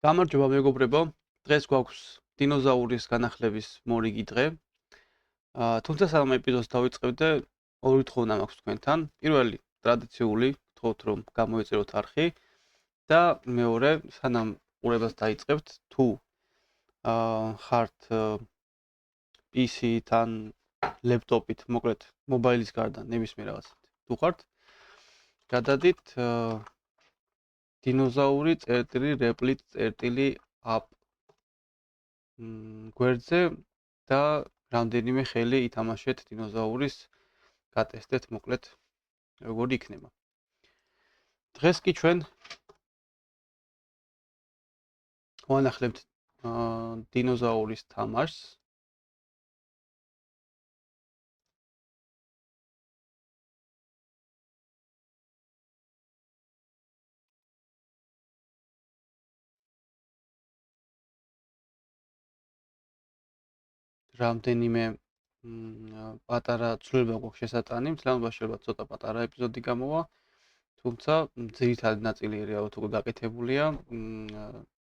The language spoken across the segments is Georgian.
გამარჯობა მეგობრებო, დღეს გვაქვს დინოზაურის განახლების მორიგი დღე. თუმცა სანამ ეპიზოდს დავიწყებდე, ორი თხოვნა მაქვს თქვენთან. პირველი, ტრადიციული, გთხოვთ რომ გამოიწეროთ არხი და მეორე, სანამ ყურებას დაიწყებთ, თუ ხართ PC-თან, ლეპტოპით, მოკლედ მობაილის გარდა ნებისმიერ რაღაცით თუ ხართ, გადადით dinozauri.replit.app გვერდზე და რამდენიმე ხელი ითამაშეთ დინოზაურის, გატესტეთ მოკლედ როგორი იქნება. დღეს კი ჩვენ ვანახლებთ დინოზაურის თამაშს. რამდენიმე პატარა ცვლილება გვაქვს შესატანი, მთლიანობაში შეიძლება ცოტა პატარა ეპიზოდი გამოვა, თუმცა ძირითადი ნაწილი რეალურად უკვე გაკეთებულია.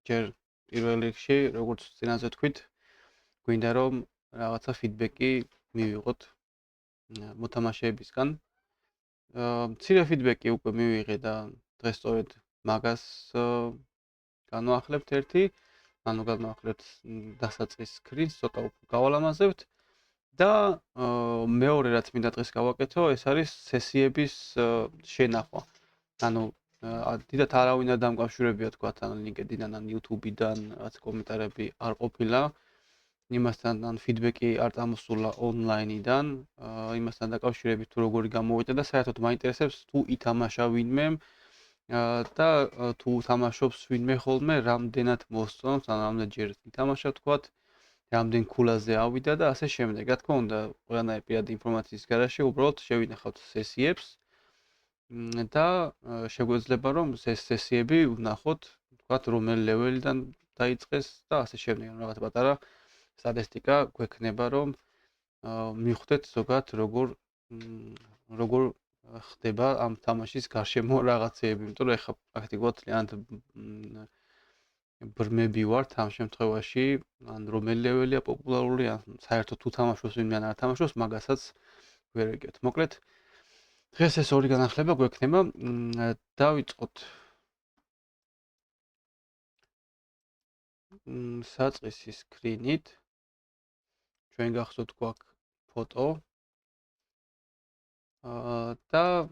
ჯერ პირველ რიგში, როგორც წინაზე თქვით, გვინდა რომ რაღაცა ფიდბეკი მივიღოთ მოთამაშეებისგან. მცირე ფიდბეკი უკვე მივიღე და დღეს სწორედ მაგას განვახლებთ ერთი, ანუ განვახლებთ დასაწყის სკრინს, ცოტა უფრო გავალამაზებთ და მეორე რაც მინდა დღეს გავაკეთო, ეს არის სესიების შენახვა. ანუ დიდათ არავინ არ დამკავშირებია თქვათ ან LinkedIn-დან, ან YouTube-დან, რაც კომენტარები არ ყოფილა. იმასთან ან ფიდბეკი არ წამოსულა ონლაინიდან, იმასთან დაკავშირებით თუ როგორი გამოვიდა და საერთოდ მაინტერესებს თუ ითამაშა ვინმე და თუ თამაშობს ვინმე ხოლმე, რამდენად მოსწონს, ან რამდენჯერ ითამაშა თქვათ, რამდენ ქულაზე ავიდა და ასე შემდეგ. რა თქმა უნდა, ყველანაირი პირადი ინფორმაციის გარეშე უბრალოდ შევინახავთ სესიებს და შეგვეძლება რომ ეს სესიები ვნახოთ, თქვათ, რომელ ლეველიდან დაიწყეს და ასე შემდეგ, რაღაც პატარა სტატისტიკა გვექნება, რომ მივხვდეთ ზოგადად როგორ ხდება ამ თამაშის გარშემო რაღაცეები, იმიტომ რომ ეხლა პრაქტიკულად ძალიან ბრმები ვართ ამ შემთხვევაში, ან რომელი ლეველია პოპულარული, ან საერთოდ თუ თამაშობს ვინმე ან არ თამაშობს, მაგასაც ვერ ვიგებთ. მოკლედ, დღეს ეს ორი განახლება გვექნება. დავიწყოთ საწყისი სკრინით. ჩვენ გახსოვთ გვაქვს ფოტო და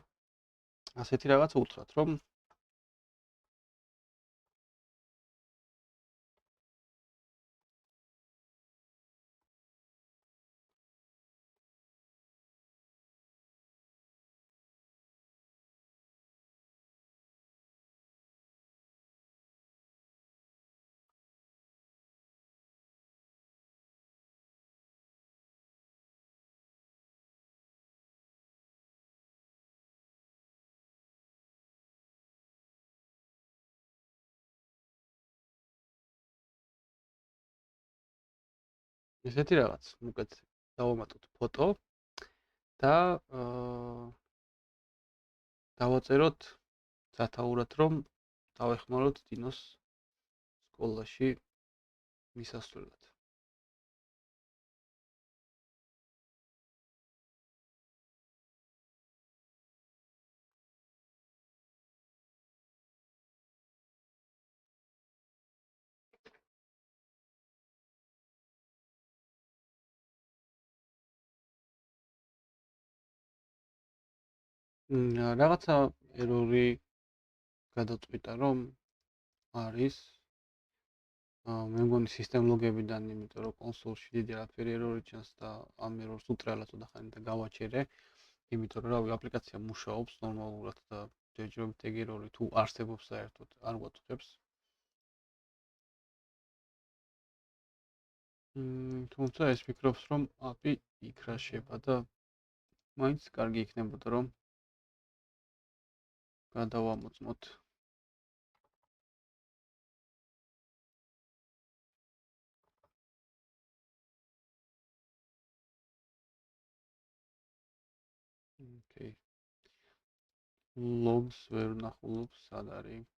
ასეთი რაღაც უთხრათ, რომ ესეთი რაღაც. მოკლედ, დავამატოთ ფოტო და დავაწეროთ სათაურად, რომ დავეხმაროთ დინოს სკოლაში მისასვლელად. რაღაცა ერორი გადაწყვიტა, რომ არის მე მგონი სისტემლოგებიდან, იმიტომ რომ კონსოლში დიდი არაფერი ერორი ჩანს და ამ ერორს უტრალა ცოტა ხანი და გავაჩერე, იმიტომ რომ რავი აპლიკაცია მუშაობს ნორმალურად და ჯერჯერობით ეგ ერორი თუ არსებობს საერთოდ არ გვაწყვეტს. თუმცა ეს ფიქრობს, რომ API იქრაშება და მაინც კარგი იქნებოდა, რომ გადავამოწმოთ. Okay. Logs ვერ ნახულობს, სად არის?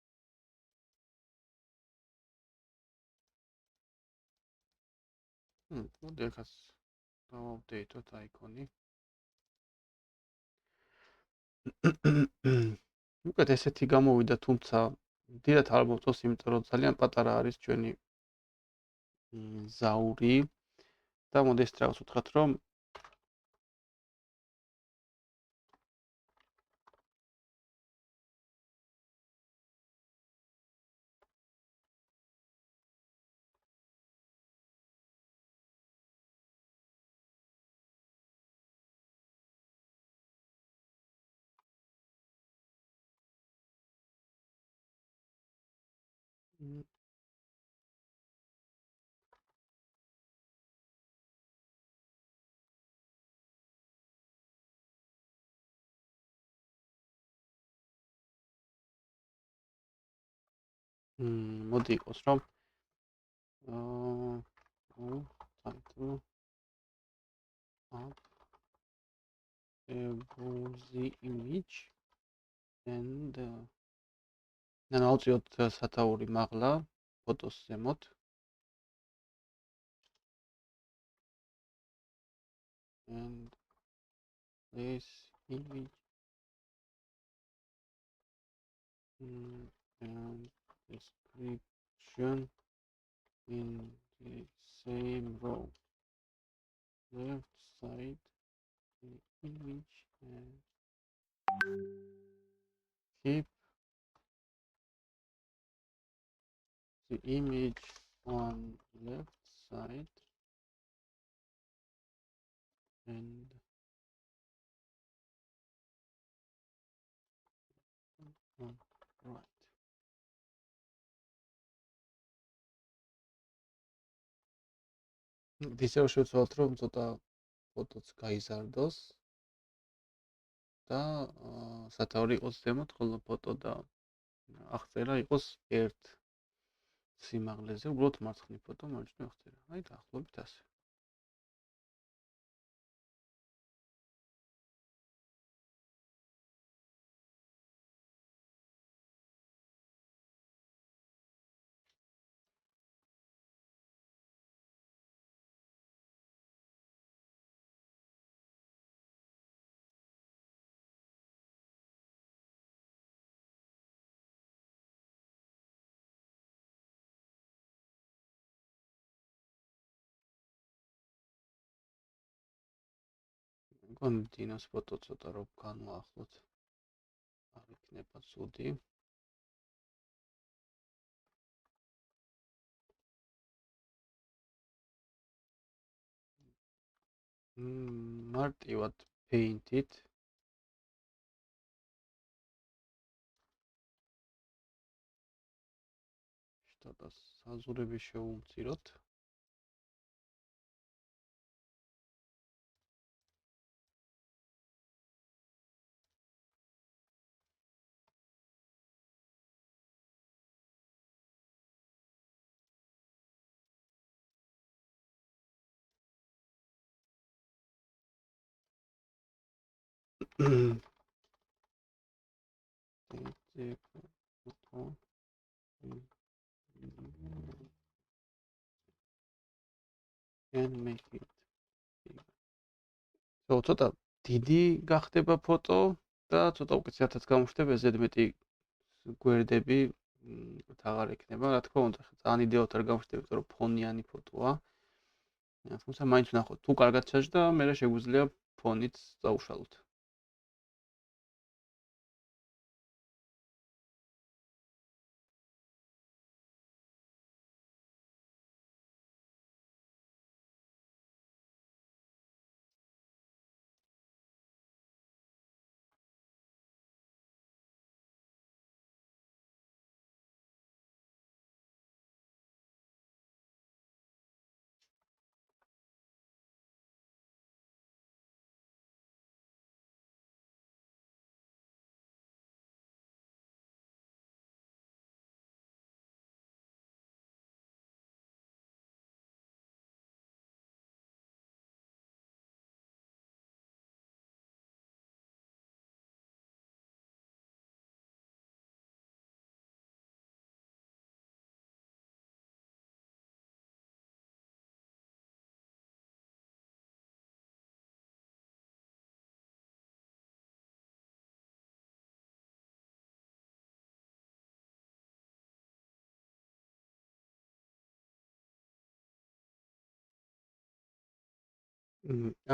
მოდი ახაც დავაპდეიტოთ აიკონი. უკეთ ესეთი გამოვიდა, თუმცა დიდად არ მოწონს, იმიტომ რომ ძალიან პატარა არის ჩვენი ზაური და მოდი ეს რაღაც ვთქვათ, რომ მოდი იყოს, რომ title up the image and ავწიოთ სათაური მაღლა ფოტოს ზემოთ and this image and description in the same row, left side the image and keep the image on left side and on right. ისევ შევცვალოთ, რომ ცოტა ფოტოც გაიზარდოს და სათაური იყოს ზემოთ, ხოლო ფოტო და აღწერა იყოს ერთ სიმაღლეზე, უბრალოდ მარცხნივ ფოტო, მარჯვნივ აღწერა. აი დაახლოებით ასე. კონტინუს ფოტო ცოტა რო განვაახლოთ. არ იქნება ცუდი. მარტივად paint-ით ცოტა საზღვრები შევუმციროთ. and make it ცოტა დიდი გახდება ფოტო და ცოტა უკეთესად გამოჩნდება ზედმეტი გვერდები აღარ ექნება, რა თქმა უნდა, ძალიან იდეალურად არ გამოჩნდება, იმიტომ რომ ფონიანი ფოტოა. თუმცა მაინც ვნახოთ, თუ კარგად ჩაჯდა, მერე შეგვიძლია ფონით წაუშალოთ.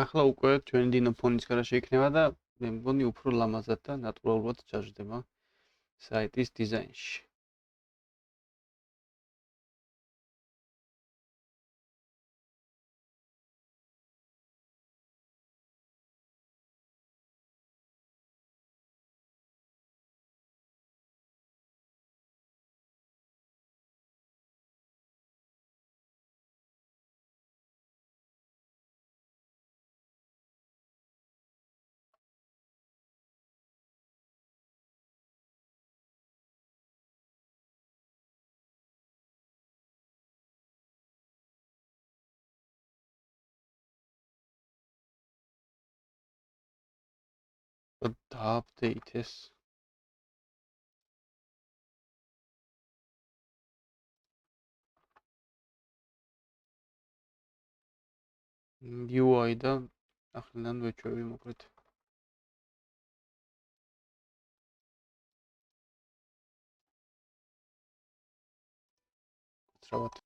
ახლა უკვე ჩვენი დინოფონის გარშე იქნება და მე მგონი უფრო ლამაზად და ნატურალურად ჩაждდება საიტის დიზაინში. დააპდეითეს. UI და ახლიდან ვეჩვევი მოკლედ. სწრაფად.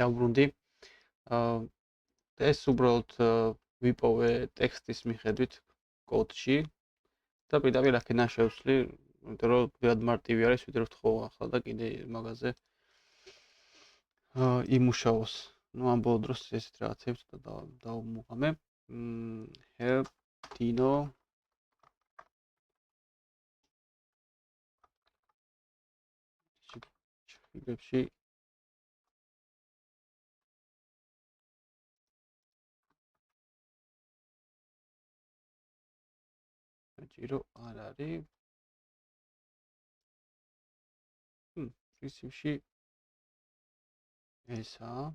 დავბრუნდი. ეს უბრალოდ ვიპოვე ტექსტის მიხედვით კოდში და პირდაპირ აქედან შევსვლი, იმიტომ რომ ვიღად მარტივი არის, ვიდრე ვთხოვ ახლა და კიდე მაგაზე იმუშაოს. ნუ ამ ბოლო დროს ესეთ რაღაცებს დავმოყამე. help dino შიგებში ჯირო არ არის. პრინციპში ესაა.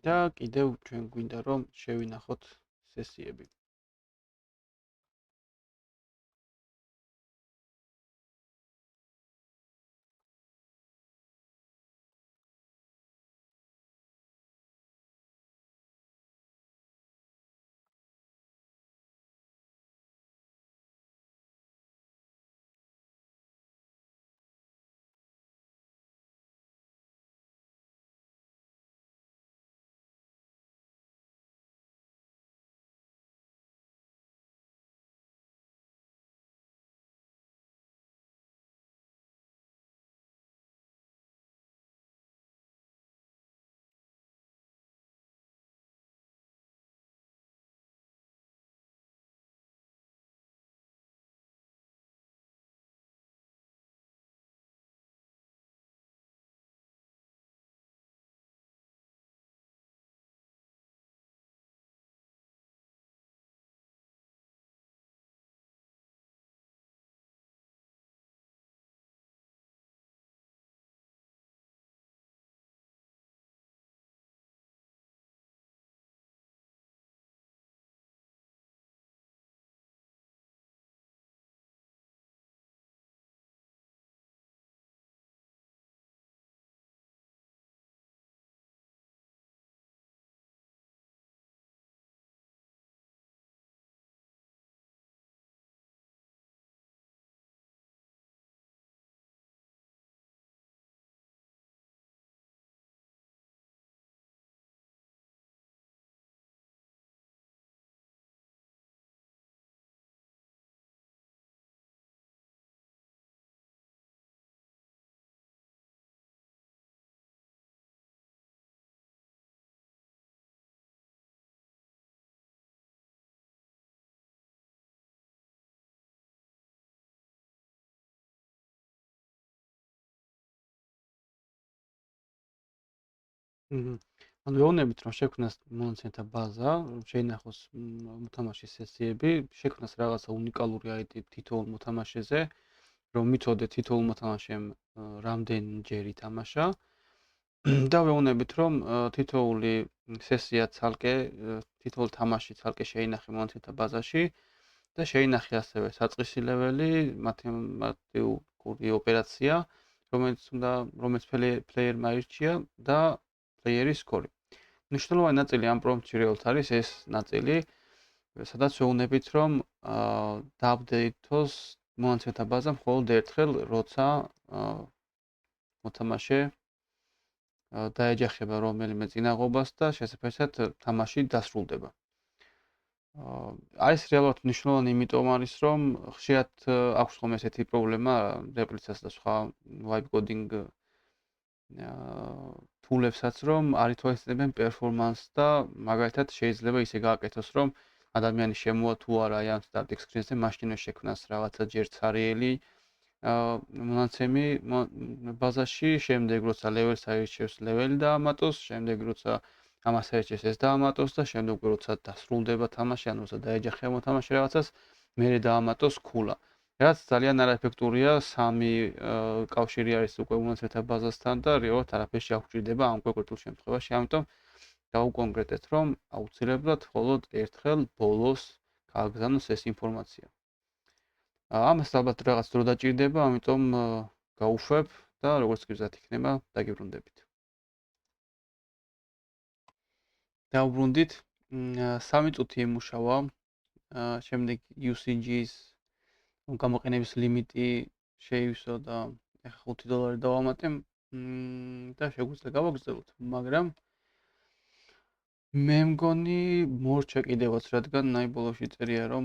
და კიდევ ჩვენ გვინდა რომ შევინახოთ სესიები. ანუ ვეუბნებით რომ შექმნას მონაცემთა ბაზა, შეინახოს მოთამაშის სესიები, შექმნას რაღაცა უნიკალური ID თითოეულ მოთამაშეზე, რომ მithოდეთ თითოეულ მოთამაშემ რამდენჯერ ითამაშა და ვეუბნებით რომ თითოეული სესია ცალკე, თითოეული თამაში ცალკე შეინახე მონაცემთა ბაზაში და შეინახე ასევე საწყისი ლეველი, მათემატიკური ოპერაცია, რომელიც პლეიერმა აირჩია და პლეიერის სკორი. მნიშვნელოვანი ნაწილი ამ პრომპტში რეალურად არის ეს ნაწილი, სადაც ვეუბნებით რომ დააპდეითოს მონაცემთა ბაზა მხოლოდ ერთხელ, როცა მოთამაშე დაეჯახება რომელიმე წინაღობას და შესაბამისად თამაში დასრულდება. ეს რეალურად მნიშვნელოვანი იმიტომ არის, რომ ხშირად აქვს ხოლმე ესეთი პრობლემა, რეპლიცას და სხვა vibe coding თულებსაც, რომ არ ითვალისწინებენ პერფორმანსს და მაგალითად შეიძლება ისე გააკეთოს, რომ ადამიანი შემოვა თუ არა ამ static screen-ზე, მაშინვე შექმნას რაღაცა ჯერ ცარიელი მონაცემი ბაზაში, შემდეგ როცა level-ს აირჩევს level-ი დაამატოს, შემდეგ როცა ამას აირჩევს ეს დაამატოს და შემდეგ როცა დასრულდება თამაში, ანუ როცა დაეჯახება მოთამაშე რაღაცას, მერე დაამატოს ქულა. რაც ძალიან არაეფექტურია, სამი კავშირი არის უკვე მონაცემთა ბაზასთან და რეალურად არაფერში არ გვჭირდება ამ კონკრეტულ შემთხვევაში, ამიტომ დავუკონკრეტეთ, რომ აუცილებლად მხოლოდ ერთხელ ბოლოს გააგზავნოს ეს ინფორმაცია. ამას ალბათ რაღაც დრო დაჭირდება, ამიტომ გავუშვებ და როგორც კი გზად იქნება, დაგიბრუნდებით. დავუბრუნდით. 3 წუთი იმუშავა. შემდეგ UCG-ს გამოყენების ლიმიტი შეივსო და ეხლა $5 დავამატე და შეგვიძლია გავაგრძელოთ, მაგრამ მე მგონი მორჩა კიდევაც, რადგან ბოლოში წერია, რომ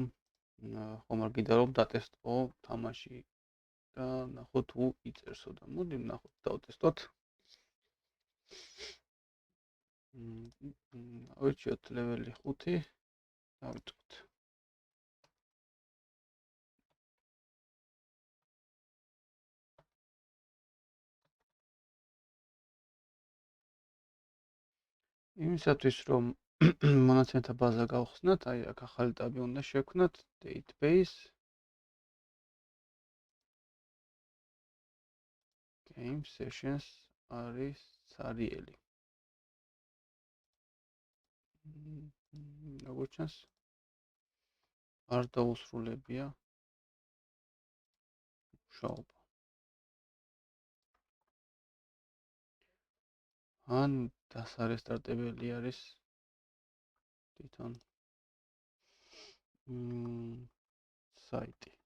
ხომ არ გინდა რომ დატესტო თამაში და ნახოთ თუ იწერსო და მოდი ნახოთ დავტესტოთ. ავირჩიოთ ლეველი 5, დავიწყოთ. იმისათვის რომ მონაცემთა ბაზა გავხსნათ, აი აქ ახალი ტაბი უნდა შევქმნათ, database game sessions არის ცარიელი. როგორც ჩანს, არ დაუსრულებია მუშაობა. ან დასარესტარტებელი არის თვითონ საიტი.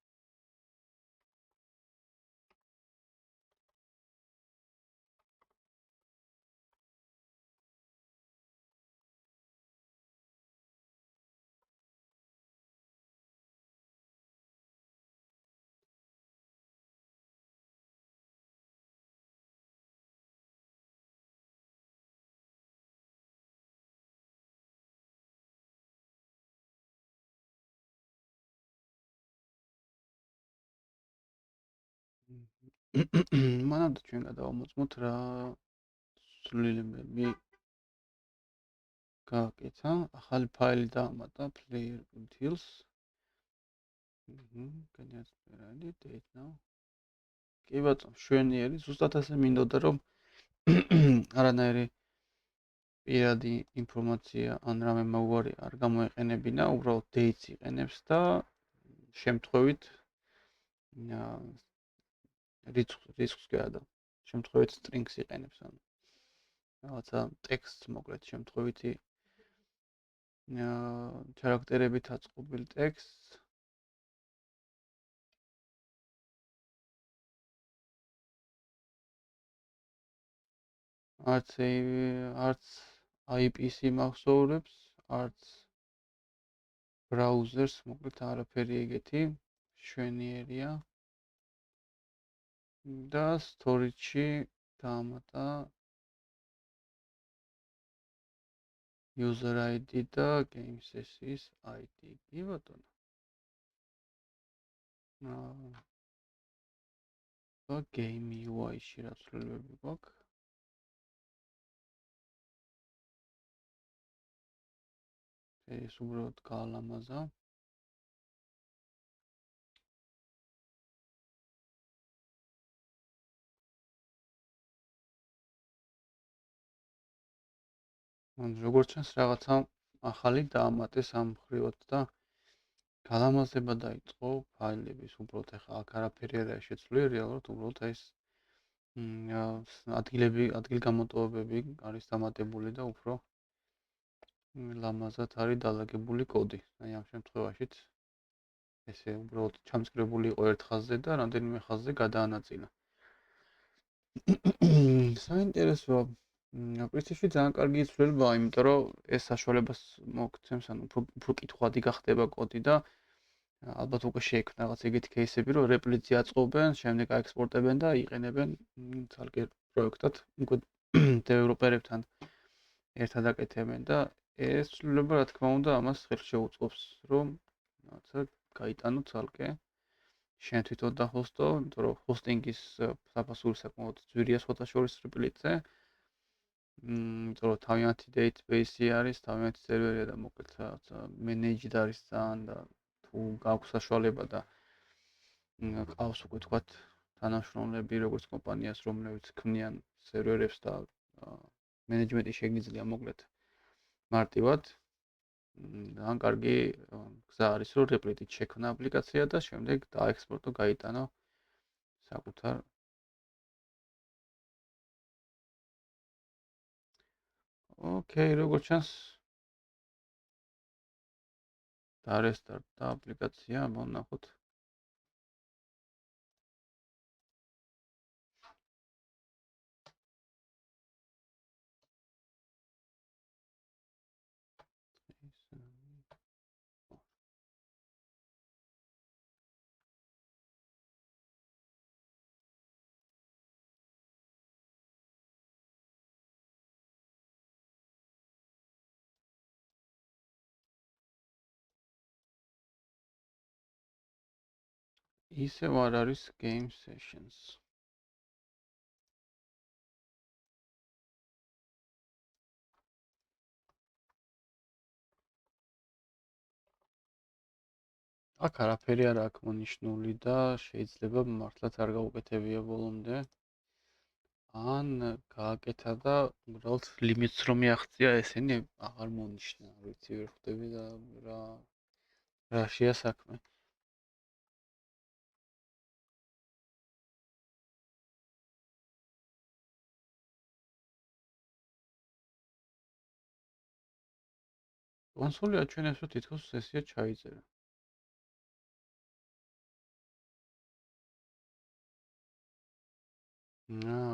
მანამდე ჩვენ გადავამოწმოთ რა სრულილებები გააკეთა. ახალი ფაილი დაამატა player utils. განიაცვლე date now. კი ბატონო, შვენიერი, ზუსტად ასე მინდოდა რომ არანაირი პირადი ინფორმაცია ან რამე მაგვარი არ გამოეყენებინა, უბრალოდ dates იყენებს და შემთხვევით რიცხვს გადადა. შემთხვევით strings იყენებს, ანუ რაღაცა ტექსტს მოკლედ შემთხვევითი ჩარაქტერებით აწყობილ ტექსტს. არც IPC მახსოვრებს, არც ბრაუზერს, მოკლედ არაფერი ეგეთი შვენიერია. და storage-ში დაამატა user ID და game sessions ID. კი ბატონო. და game UI-ში რა ცვლილებები გვაქვს? ეს უბრალოდ გაალამაზა. როგორც ჩანს რაღაცა ახალი დაამატეს ამ მხრივად და გალამაზება დაიწყო ფაილების. უბრალოდ ახლა აქ არაფერი არ შეცვლია, რეალურად უბრალოდ ეს ადგილგამოტოვებები არის დამატებული და უფრო ლამაზად არის დალაგებული კოდი. აი ამ შემთხვევაშიც ესე უბრალოდ ჩამწკრებული იყო ერთ ხაზზე და რამდენიმე ხაზზე გადაანაწილა. საინტერესოა. პრინციპში ძალიან კარგი ცვლილებაა, იმიტომ რომ ეს საშუალებას მოგცემს, ანუ უფრო კითხვადი გახდება კოდი და ალბათ უკვე შეექმნა რაღაც ეგეთი кейსები, რომ რეპლიცი აწყობენ, შემდეგ აექსპორტებენ და იყენებენ ცალკე პროექტად, უკვე დეველოპერებთან ერთად აკეთებენ და ეს ცვლილება, რა თქმა უნდა, ამას ხელს შეუწყობს, რომ რაღაცა გაიტანო ცალკე. შენ თვითონ დახოსტო, იმიტომ რომ ჰოსტინგის საფასური საკმაოდ ძვირია სხვათა შორის რეპლიცზე. იმიტომ რომ თავიანთი დეითაბეისი არის, თავიანთი სერვერია და მოკლედ რაღაცა მენეჯდ არის ძალიან და თუ გაქვს საშუალება და ყავს უკვე თქვათ თანამშრომლები როგორც კომპანიას, რომლებიც ქმნიან სერვერებს და მენეჯმენტი შეგიძლია მოკლედ მარტივად. ძალიან კარგი გზა არის, რომ რეპლიტით შექმნა აპლიკაცია და შემდეგ დაექსპორტო, გაიტანო საკუთარ. ოკეი, როგორც ჩანს, დარესტარტდა აპლიკაცია, მონახოთ. ისევ არ არის game sessions. აქ არაფერი არ აქვს მონიშნული და შეიძლება მართლაც არ გაუკეთებია ბოლომდე. ან გააკეთა და უბრალოდ ლიმიტს რომ მიაღწია, ესენი აღარ მონიშნა, არ ვიცი, ვერ ხვდები და რაშია საქმე. კონსოლი აჩვენებს, რომ თითქოს სესია ჩაიწერა.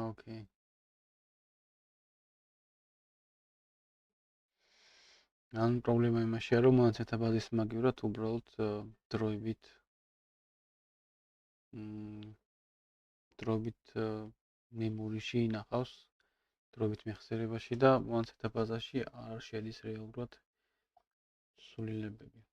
ოკეი. ან პრობლემა იმაშია, რომ დატაბაზის მაგივრად უბრალოდ დროებით მემორიში ინახავს, დროებით მეხსიერებაში და დატაბაზაში არ შედის რეალურად სულილებები.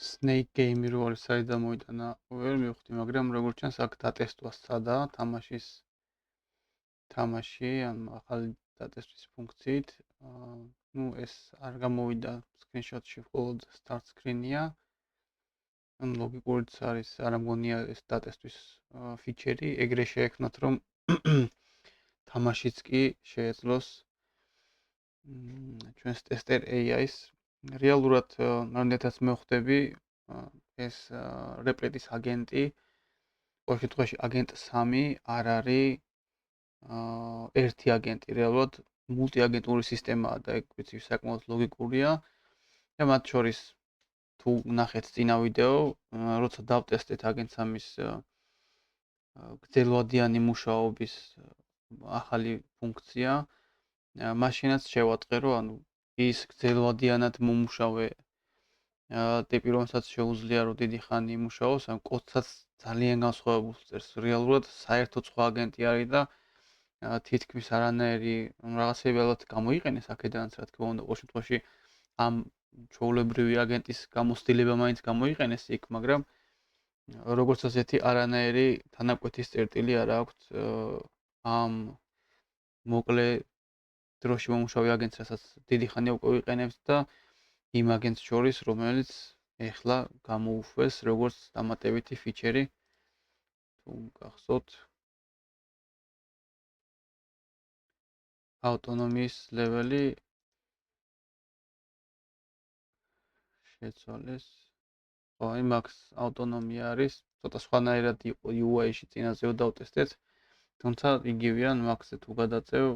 Snake Game რო არის საიდან მოიტანა, ვერ მივხვდი, მაგრამ როგორც ჩანს აქ დატესტვა სადაა თამაში, ან ახალი დატესტვის ფუნქციით. ეს არ გამოვიდა screenshot-ში, მხოლოდ start screen-ია. ან ლოგიკურიც არის, არ ამგონია ეს დატესტვის ფიჩერი, ეგრე შეექმნათ, რომ თამაშიც კი შეეძლოს ჩვენს tester AI-ს რეალურად რამდენადაც მევხვდები, ეს რეპლიtis აგენტი, ყოველ შემთხვევაში აგენტ 3 არ არის ერთი აგენტი, რეალურად მულტიაგენტური სისტემაა და ეგ ვიცი საკმაოდ ლოგიკურია. და მათ შორის თუ ნახეთ წინა ვიდეო, როცა დავტესტეთ აგენტ 3-ის გრძელვადიანი მუშაობის ახალი ფუნქცია, მაშინაც შევატყე, რომ ანუ ის გრძელვადიანად მომუშავე ტიპი, რომელსაც შეუძლია რომ დიდი ხანი იმუშაოს, ან კოდსაც ძალიან განსხვავებულს წერს. რეალურად საერთოდ სხვა აგენტი არის და თითქმის არანაირი რაღაცები ალბათ გამოიყენეს აქედანაც, რა თქმა უნდა, ყოველ შემთხვევაში ამ ჩვეულებრივი აგენტის გამოცდილება მაინც გამოიყენეს იქ, მაგრამ როგორც ასეთი არანაირი თანაკვეთის წერტილი არ აქვთ ამ მოკლე დროში მომუშავე აგენტს, რასაც დიდი ხანია უკვე ვიყენებთ და იმ აგენტს შორის, რომელიც ეხლა გამოუშვეს როგორც დამატებითი ფიჩერი, თუ გახსოვთ, ავტონომიის ლეველი შეცვალეს. ხო, აი მაქს ავტონომია არის, ცოტა სხვანაირად იყო UI-ში წინაზე დავტესტეთ, თუმცა იგივეა, მაქზე თუ გადაწევ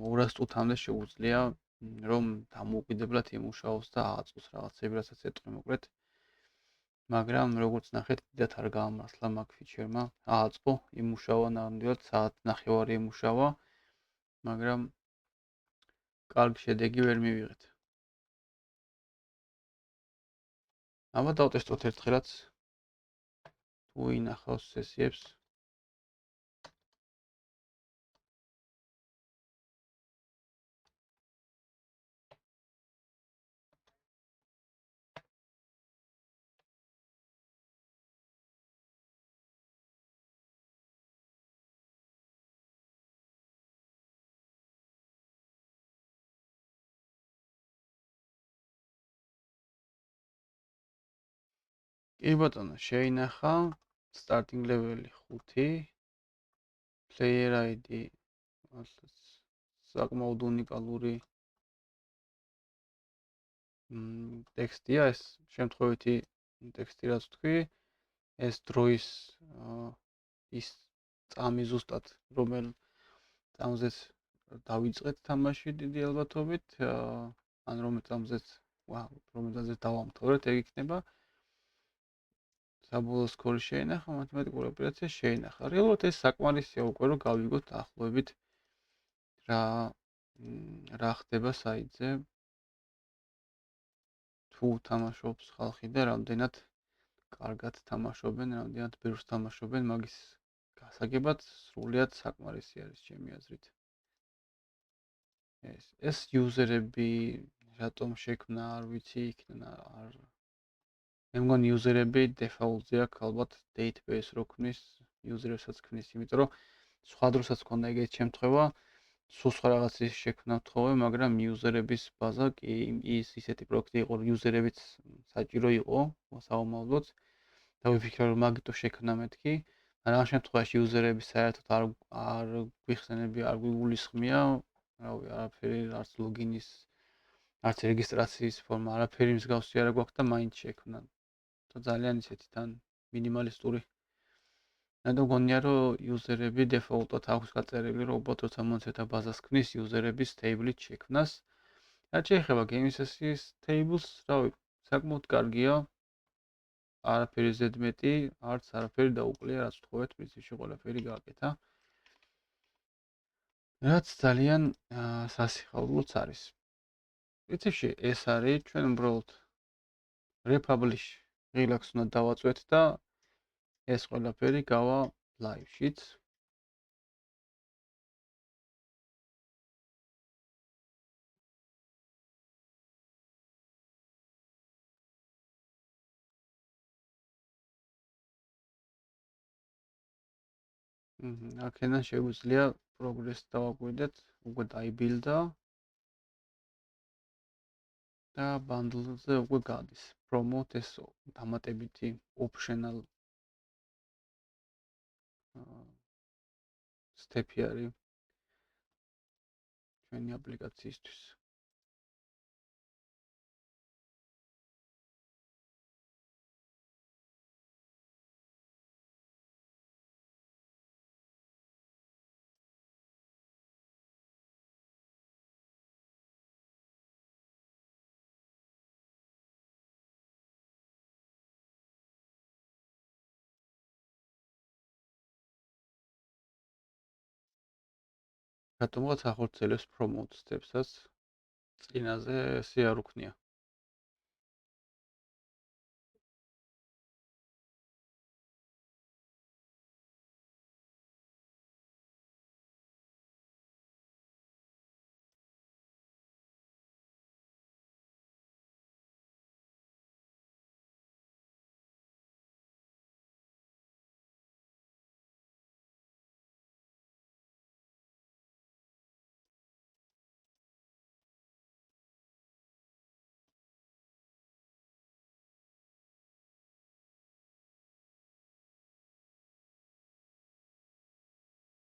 200 წუთამდე შეუძლია რომ დამოუკიდებლად იმუშაოს და აწყოს რაღაცები, რასაც ეტყვი მოკლედ. მაგრამ როგორც ნახეთ, დიდათ არ გაამართლა მაგ ფიჩერმა. აწყო, იმუშავა ნამდვილად საათნახევარი იმუშავა, მაგრამ კარგი შედეგი ვერ მივიღეთ. აბა დავტესტოთ ერთხელაც თუ ინახავს სესიებს. კი ბატონო, შეინახა starting level-ი 5, player ID საკმაოდ უნიკალური ტექსტია, ეს შემთხვევითი ტექსტი რაც თქვი, ეს დროის ის წამი ზუსტად რომელ წამზეც დავიწყეთ თამაში დიდი ალბათობით, ან რომელ წამზეც დავამთავრეთ, ეგ იქნება. საბოლოო სკორი შეინახა, მათემატიკური ოპერაცია შეინახა. რეალურად ეს საკმარისია უკვე რომ გავიგოთ დაახლოებით რა ხდება საიტზე. თუ თამაშობს ხალხი და რამდენად კარგად თამაშობენ, რამდენად ბევრს თამაშობენ, მაგის გასაგებად სრულიად საკმარისი არის ჩემი აზრით. ეს იუზერები რატომ შექმნა, არ ვიცი, იქნა არ მე მგონი იუზერები დეფაულტზე აქვს ალბათ database რო ქმნის, იუზერებსაც ქმნის, იმიტომ რომ სხვა დროსაც ქონდა ეგეთი შემთხვევა, სულ სხვა რაღაცის შექმნა თხოვე, მაგრამ იუზერების ბაზა კი ის ისეთი პროექტი იყო, რომ იუზერებიც საჭირო იყო საომავლოდ და ვიფიქრე რომ მაგიტო შექმნა მეთქი, მაგრამ ამ შემთხვევაში იუზერები საერთოდ არ გვიხსენები, არ გვიგულისხმია, რავი, არაფერი, არც ლოგინის, არც რეგისტრაციის ფორმა, არაფერი მსგავსი არ გვაქვს და მაინც შექმნა. ძალიან ისეთი თან მინიმალისტური. ნუ გონია რომ იუზერები დეფაულტად აქვს გაწერილი, რომ უბრალოდ როცა მონცეთა ბაზას ქმნის იუზერების table-ით შექმნას. რაც შეეხება game-ის tables, რავი, საკმაოდ კარგია. არაფერი ზედმეტი, არც არაფერი დაუკლია, რაც ვთხოვეთ, პრინციპში ყველაფერი გააკეთა. რაც ძალიან სასიხარულოც არის. პრინციპში ეს არის ჩვენ უბრალოდ republish ღილაკს უნდა დავაწვეთ და ეს ყველაფერი გავა live-შიც. აქედან შეგვიძლია progress დავაკვირდეთ, უკვე დაიბილდა და bundle-ზე უკვე გადის. Promote ეს დამატებითი optional step-ი არის ჩვენი აპლიკაციისთვის. რატომღაც ახორციელებს promote step-საც წინაზე ესე არ უქნია.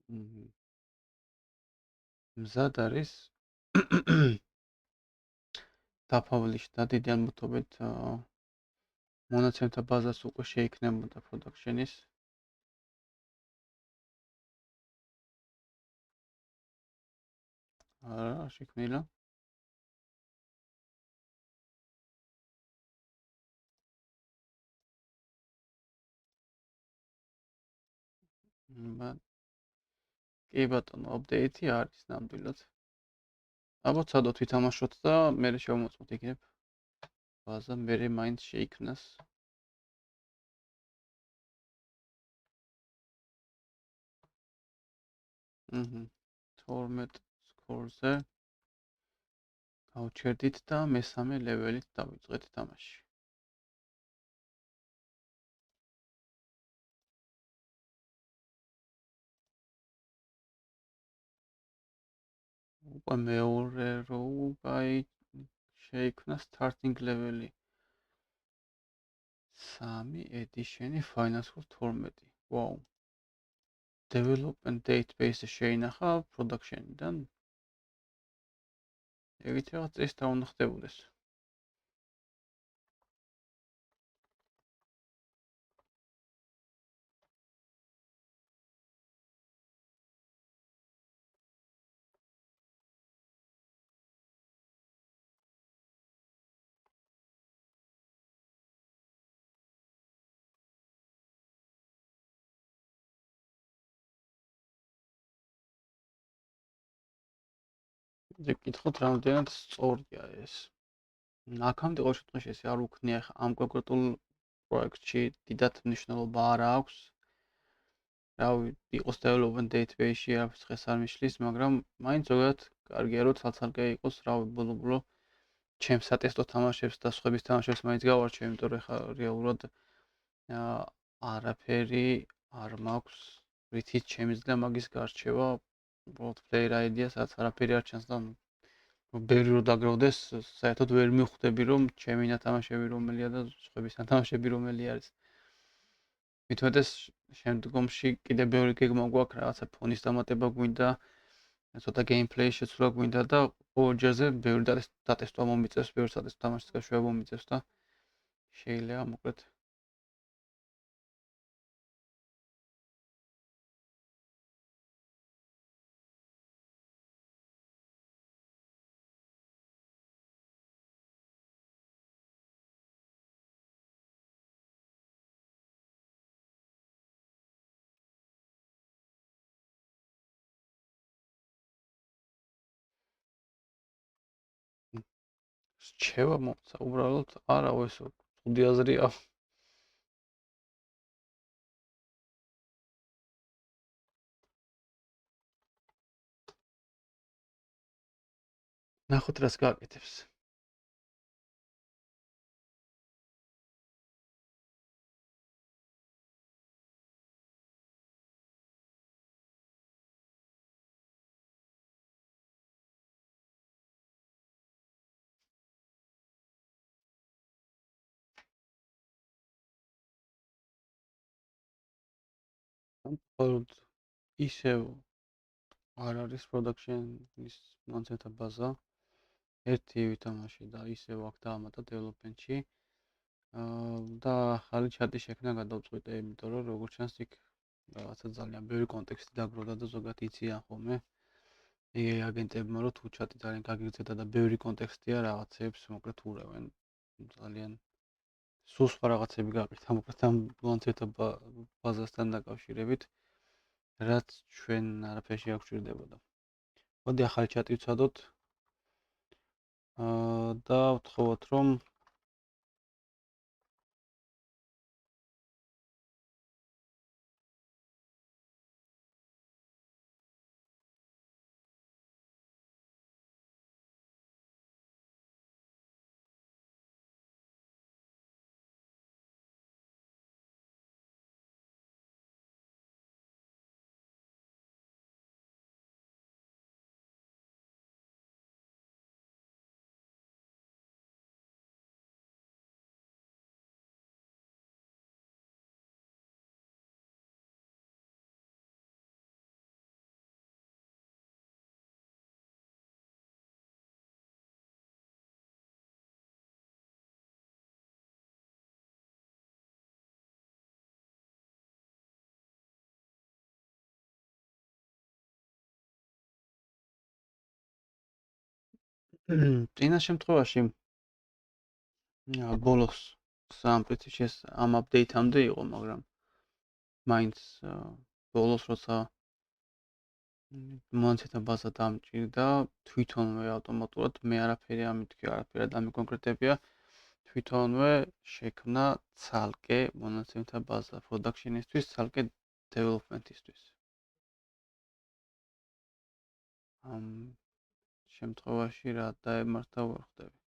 მგ მზად არის დაფავნილიშდა დიდი ამბობთ მონაცემთა ბაზას უკვე შეიქმნებოდა production-ის არა შექმნილა კი ბატონო აპდეიტი არის ნამდვილად ალბათ სადოთ ვითამაშოთ და მე შევმოწმოთ იქნებ ბაზა მე მაინც შეიქმნას აჰა 12 სკორზე გავჩერდით და მესამე ლეველით დავიწყეთ თამაში უკვე მეორე როუ შეიქმნა starting level-ი 3 edition-ი Finance 12. Wow. Development database შეინახა production-დან. ეგეთ რაღაც წესი უნდა ხდებოდეს. ზე კითხოთ რამდენად სწორია ეს. აქამდე ყოველ შემთხვევაში ეს არ უქნია ხა ამ კონკრეტულ პროექტში დიდად მნიშვნელობა არ აქვს. რავი, იყოს development database-ში არც ხეს არ მიშლის, მაგრამ მაინც ზოგადად კარგია რომ ცალ-ცალკე იყოს, რავი, ბოლო-ბოლო ჩემს სატესტო თამაშებს და სხვების თამაშებს მაინც გავარჩევ, იმიტომ რომ ხა რეალურად არაფერი არ მაქვს, რითიც შემიძლია მაგის გარჩევა, უბრალოდ player ID-ას რაც არაფერი არ ჩანს და ბევრი რო დაგროვდეს, საერთოდ ვერ მივხვდები რომ ჩემი ნათამაშები რომელია და სხვების ნათამაშები რომელი არის. მithumetes შემდგომში კიდე ბევრი გეგმა გვაქვს, რაღაცა ფონის დამატება გვინდა, ცოტა gameplay შეცვლა გვინდა და ყოველ ჯერზე ბევრი დატესტვა მომიწევს, ბევრი სატესტო თამაშის გაშვება მომიწევს და შეიძლება მოკლედ რჩევა მოხდა უბრალოდ არა ეს ცუდი აზრია ნახოთ რას გააკეთებს მხოლოდ ისევ არ არის production-ის მონაცემთა ბაზა ერთი ვითამაში და ისევ აქ დაამატა development-ში და ახალი ჩატი შექმნა გადავწყვიტე იმიტომ რომ როგორც ჩანს იქ რაღაცა ძალიან ბევრი კონტექსტი დაგროვდა და ზოგადად იციან ხოლმე იგი აგენტებმა რომ თუ ჩატი ძალიან გაგიგზავნა და ბევრი კონტექსტია რაღაცებს მოკლედ ურავენ ძალიან სულ სხვა რაღაცები გააკეთა მოკლედ ამ მონაცემთა ბაზასთან დაკავშირებით რაც ჩვენ არაფერში არ გვჭირდებოდა. მოდი ახალი ჩატი ვცადოთ და ვთხოვოთ რომ წინა შემთხვევაში ბოლოს სამწუთი ამ აპდეიტამდე იყო, მაგრამ მაინც ბოლოს როცა მონაცემთა ბაზა დამჭირდა, თვითონვე ავტომატურად მე არაფერი ამითქი, არაფერი ადამი კონკრეტებია, თვითონვე შექმნა ცალკე მონაცემთა ბაზა production-ისთვის, ცალკე development-ისთვის. ამ შემთხვევაში რა დაემართა ვერ ხვდები.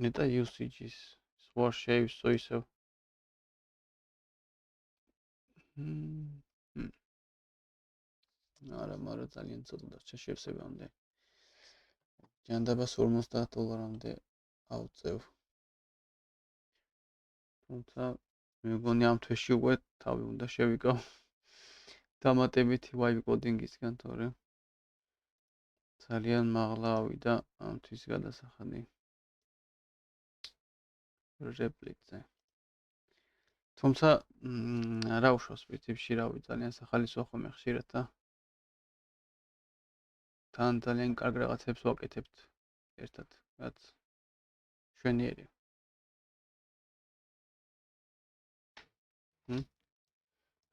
ნეტა usage-ის სხვა შეივსო ისევ. არა, მაგრამ ძალიან ცოტა დარჩა შევსებამდე. ჯანდაბას $50-მდე ავწევ. თუმცა მე მგონი ამ თვეში უკვე თავი უნდა შევიკავ დამატებითი wipe coding-ისგან, თორე ძალიან მაღლა ავიდა ამ თვის გადასახადი Replit-ზე. თუმცა რა უშავს პრინციპში, რავი, ძალიან სახალისო ხომ ხშირად და თან ძალიან კარგ რაღაცებს ვაკეთებთ ერთად, რაც შვენიერია.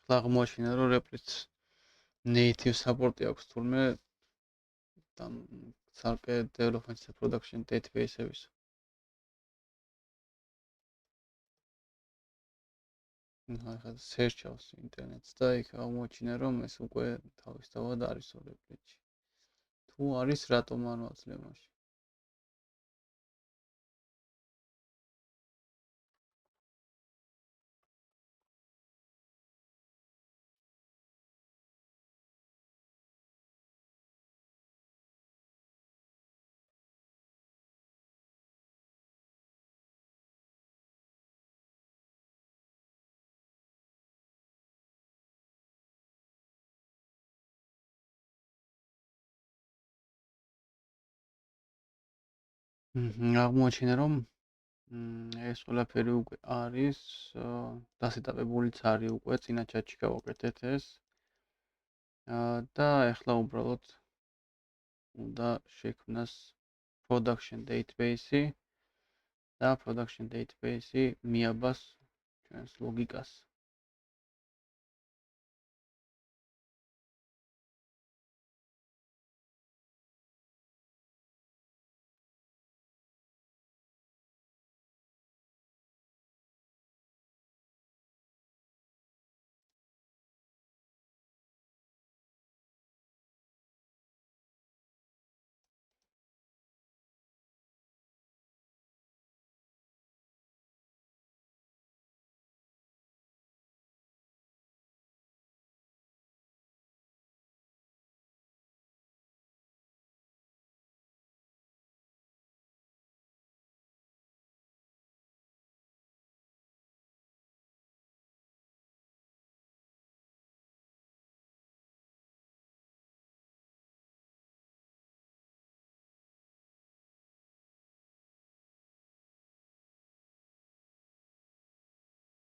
ხლა აღმოაჩინა, რომ Replit-ს native support-ი აქვს თურმე там ცალკე development production database-ების. ახლა search-ავს ინტერნეტს და იქ აღმოაჩინა, რომ ეს უკვე თავისთავად არის Replit-ში. თუ არის, რატომ არ ვაძლევ მაშინ? აღმოაჩინა, რომ ეს ყველაფერი უკვე არის, დასეტაპებულიც არის უკვე, წინა ჩატში გავაკეთეთ ეს. და ეხლა უბრალოდ უნდა შექმნას production database-ი და production database-ი მიაბას ჩვენს ლოგიკას.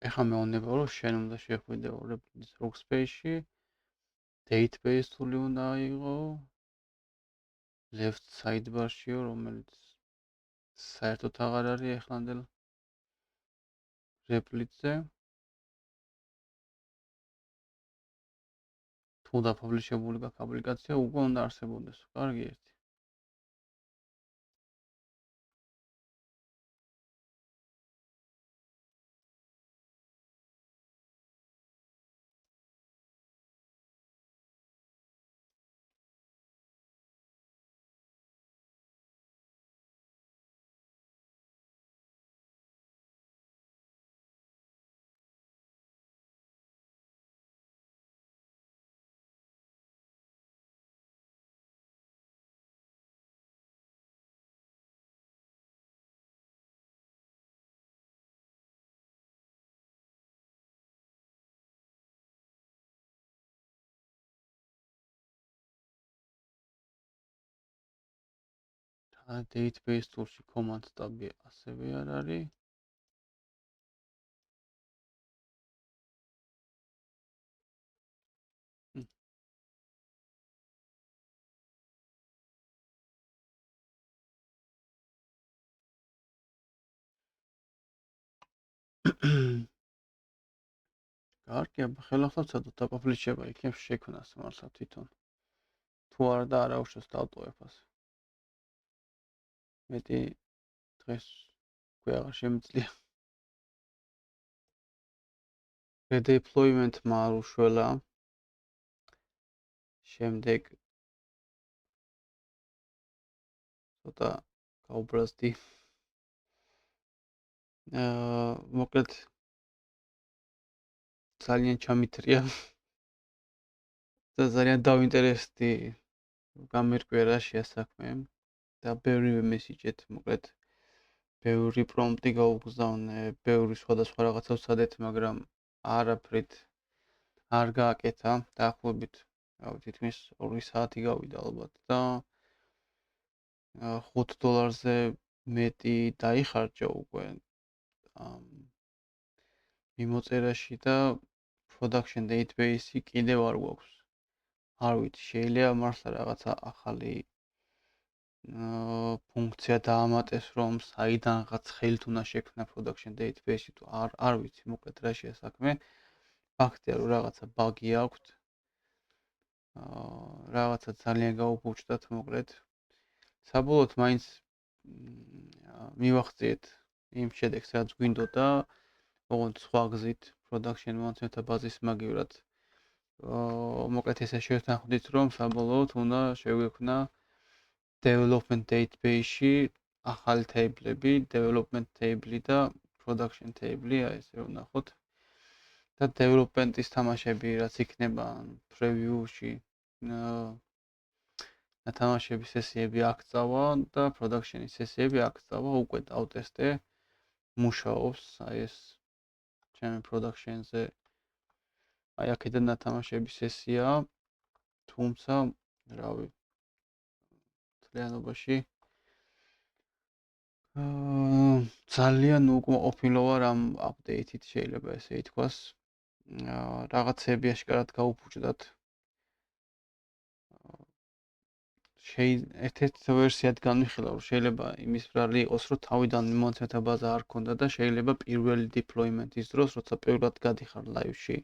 ეხლა მეუბნება, რომ შენ უნდა შეხვიდე Replit-ის workspace-ში, database tool-ი უნდა აიღო, left sidebar-შიო, რომელიც საერთოდ აღარ არის ეხლანდელ Replit-ზე. თუ დაფაბლიშებული გაქვს აპლიკაცია, უკვე უნდა არსებობდეს. კარგი ერთი. database tool-ში command tab-ი ასევე არ არის. კარგი, აბა ხელახლა ცოტა დაპაბლიშება იქნებ შექმნას მართლა თვითონ. თუ არა და არა უშავს დავტოვებ ასე. მეტი დღეს უკვე აღარ შემიძლია. redeployment-მა არ უშველა. შემდეგ ცოტა გაუბრაზდი. მოკლედ ძალიან ჩამithრია და ძალიან დავინტერესდი გამერკვია რა შეასაქმე და ბევრი მესიჯეთ მოკლედ ბევრი პრომპტი გაუგზავნე, ბევრი სხვადასხვა რაღაცა ვცადეთ, მაგრამ არაფრით არ გააკეთა. დაახლოებით თითქმის 2 საათი გავიდა ალბათ და $5 მეტი დაიხარჯა უკვე მიმოწერაში და production database-ი კიდევ არ გვაქვს. არ ვიცი, შეიძლება მართლა რაღაცა ახალი ფუნქცია დაამატეს, რომ საიდანღაც ხელით უნდა შექმნა production database-ი თუ არ ვიცი, მოკლედ რა შეასაქმე. ფაქტია, რომ რაღაცა ბაგი აქვს. რაღაცა ძალიან გაუფუჭდათ, მოკლედ. საბოლოოდ მაინც მივახციეთ იმ შედეგს, რაც გვინდოდა, ოღონდ სხვა გზით production მონაცემთა ბაზის მაგივრად. მოკლედ ესე შევთანხმდით, რომ საბოლოოდ უნდა შეგვექმნა development database-ში ახალი table-ები, development table-ი და production table-ი, აი ესე რომ ნახოთ. და development-ის თამაშები რაც იქნება preview-ში, თამაშების სესიები აქ წავა და production-ის სესიები აქ წავა, უკვე დავტესტე. მუშაობს, აი ეს ჩემი production-ზე. აი აქედან თამაშების სესია, თუმცა, რავი, ძალიანობაში ძალიან უკმაყოფილო ვარ ამ update-ით, შეიძლება ესე ითქვას. რაღაცები აშკარად გაუფუჭდათ. ერთ-ერთ ვერსიად განვიხილავ, რომ შეიძლება იმის ბრალი იყოს, რომ თავიდან მონაცემთა ბაზა არ ქონდა და შეიძლება პირველი deployment-ის დროს, როცა პირველად გადიხარ live-ში,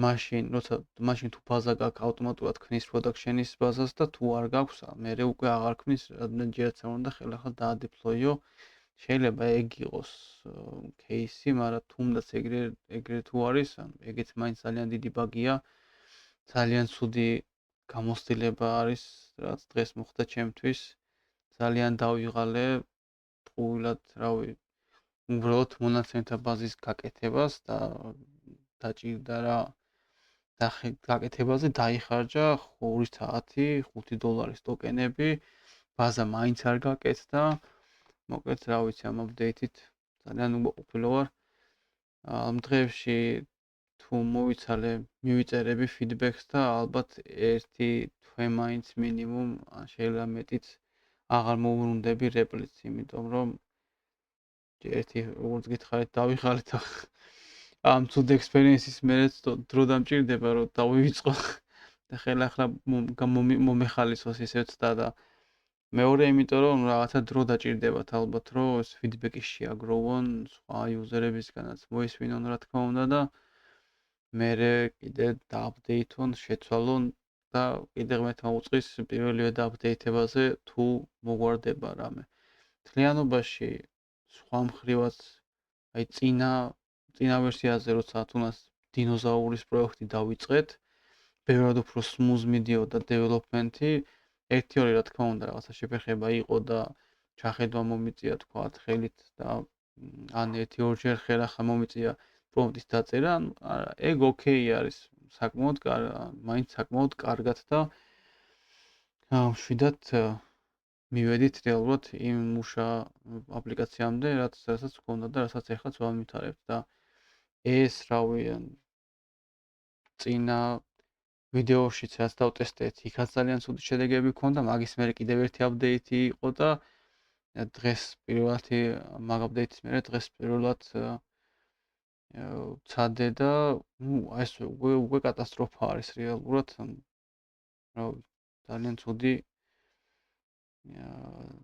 მაშინ თუ ბაზა გაქვს, ავტომატურად ქნის production-ის ბაზას და თუ არ გაქვს, მერე უკვე აღარ ქნის, რამდენჯერაც არ უნდა ხელახლა დაადეპლოიო. შეიძლება ეგ იყოს кейსი, მაგრამ თუნდაც ეგრე თუ არის, ეგეც მაინც ძალიან დიდი ბაგია. ძალიან ცუდი გამოცდილება არის, რაც დღეს მოხდა ჩემთვის. ძალიან დავიღალე ყოველად, რავი, უბრალოდ მონაცემთა ბაზის გაკეთებას და დაჭირდა რა გაკეთებაზე დაიხარჯა 2 საათი, $5 ტოკენები, ბაზა მაინც არ გაკეთდა. მოკლედ, რა ვიცი, ამ update-ით ძალიან უკმაყოფილო ვარ. ამ დღეებში თუ მოვიცალე, მივიწერები feedback-ს და ალბათ ერთი თვე მაინც მინიმუმ, შეიძლება მეტიც აღარ მოვუბრუნდები რეპლიც, იმიტომ რომ ერთი როგორც გითხარით, დავიღალეთ ამ ცუდ experience-ის მერეც დრო დამჭირდება, რომ დავივიწყო და ხელახლა მომეხალისოს ისე ვცდა და მეორე იმიტომ რომ რაღაცა დრო დაჭირდებათ ალბათ, რომ ეს feedback-ი შეაგროვონ სხვა user-ებისგანაც, მოისმინონ რა თქმა უნდა და მერე კიდე და-update-ონ, შეცვალონ და კიდე ღმერთმა უწყის პირველივე და-update-ებაზე თუ მოგვარდება რამე. თლიანობაში სხვა მხრივაც აი წინა ვერსიაზე როცა თუნდაც დინოზაურის პროექტი დავიწყეთ, ბევრად უფრო smooth მიდიოდა development-ი. ერთი-ორი რა თქმა უნდა რაღაცა შეფერხება იყო და ჩახედვა მომიწია თქვათ ხელით და ან 1-2 ხელახლა მომიწია პრომპტის დაწერა, არა, ეგ ოკეი არის, საკმაოდ მაინც საკმაოდ კარგად და შვიდად მივედით რეალურად იმ მუშა აპლიკაციამდე, რასაც გქონდა და რასაც ეხლაც ვამვითარებთ და ეს რავი წინა ვიდეოშიც რაც დავტესტეთ, იქაც ძალიან ცუდი შედეგები ჰქონდა, მაგის მერე კიდევ ერთი აპდეიტი იყო და დღეს პირველად მაგ აპდეიტის მერე დღეს პირველად ვცადე და ეს უკვე კატასტროფა არის რეალურად. რა ვიცი,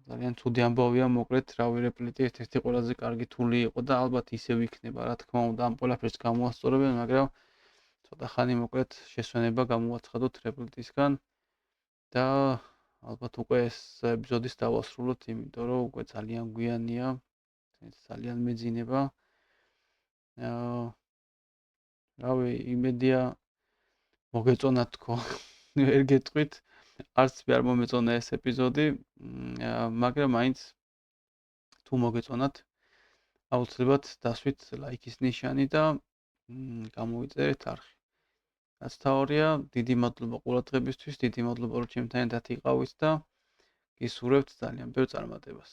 ძალიან ცუდი ამბავია, მოკლედ, რავი, რეპლიტი ერთ-ერთი ყველაზე კარგი თული იყო და ალბათ ისევ იქნება, რა თქმა უნდა, ამ ყველაფერს გამოასწორებენ, მაგრამ ცოტა ხანი მოკლედ შესვენება გამოაცხადოთ რეპლიტისგან და ალბათ უკვე ეს ეპიზოდის დავასრულოთ, იმიტომ რომ უკვე ძალიან გვიანია, ძალიან მეძინება. რავი, იმედია მოგეწონათ თქო. ვერ გეტყვით, არც მე არ მომეწონა ეს ეპიზოდი, მაგრამ მაინც თუ მოგეწონათ, აუცილებლად დასვით ლაიქის ნიშანი და გამოვიწერეთ არხი. რაც თავია, დიდი მადლობა ყურადღებისთვის, დიდი მადლობა რომ ჩემთან ერთად იყავით და გისურვებთ ძალიან ბევრ წარმატებას.